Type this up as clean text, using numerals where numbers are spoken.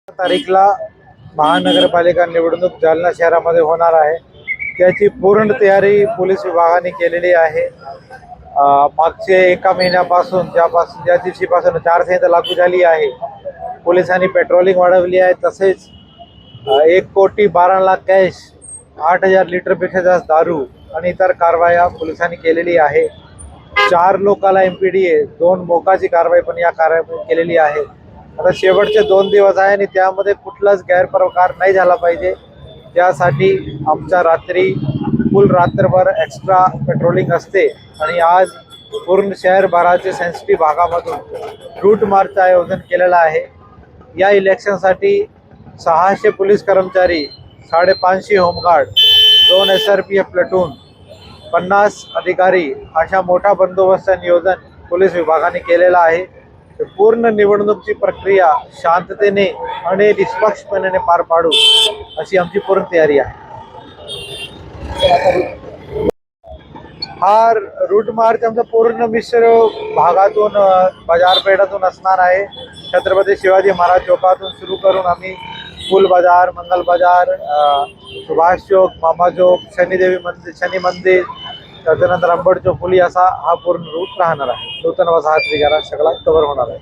तारीखला महानगरपालिका निवडणूक जालना शहरामध्ये होणार आहे. त्याची पूर्ण तयारी पोलीस विभागाने केलेली आहे. मागचे एका महिन्यापासून ज्या दिवशीपासून आचारसंहिता लागू झाली आहे, पोलिसांनी पेट्रोलिंग वाढवली आहे. तसेच 1,12,00,000 कॅश, 8,000 लिटरपेक्षा जास्त दारू आणि इतर कारवाया पोलिसांनी केलेली आहे. 4 लोकाला MPDA, 2 मोकाची कारवाई पण या कारवाई केलेली आहे. आता शेवटचे 2 दिवस आहे आणि त्यामध्ये कुठलाच गैरप्रकार नाही झाला पाहिजे, त्यासाठी आमच्या फुल रात्रभर एक्स्ट्रा पेट्रोलिंग असते. आणि आज पूर्ण शहरभराचे सेन्सिटिव्ह भागामधून रूट मार्चचं आयोजन केलेलं आहे. या इलेक्शनसाठी 600 पोलीस कर्मचारी, 550 होमगार्ड, 2 SRPF प्लटून, 50 अधिकारी अशा मोठा बंदोबस्त नियोजन पोलीस विभागाने केलेला आहे. पूर्ण निवडणूकची प्रक्रिया शांततेने आणि निष्पक्षपणे पार पाडू अशी आमची पूर्ण तयारी आहे. हा रूट मार्च आमचा पूर्ण मिश्र भागातून, बाजारपेठातून असणार आहे. छत्रपती शिवाजी महाराज चौकातून सुरू करून आम्ही फुल बाजार, मंगल बाजार, सुभाष चौक, मामा चौक, शनी मंदिर, त्याच्यानंतर अंबड चौफुली असा हा पूर्ण रूट राहणार आहे. नूतन वसाहत वगैरे सगळा कव्हर होणार आहे.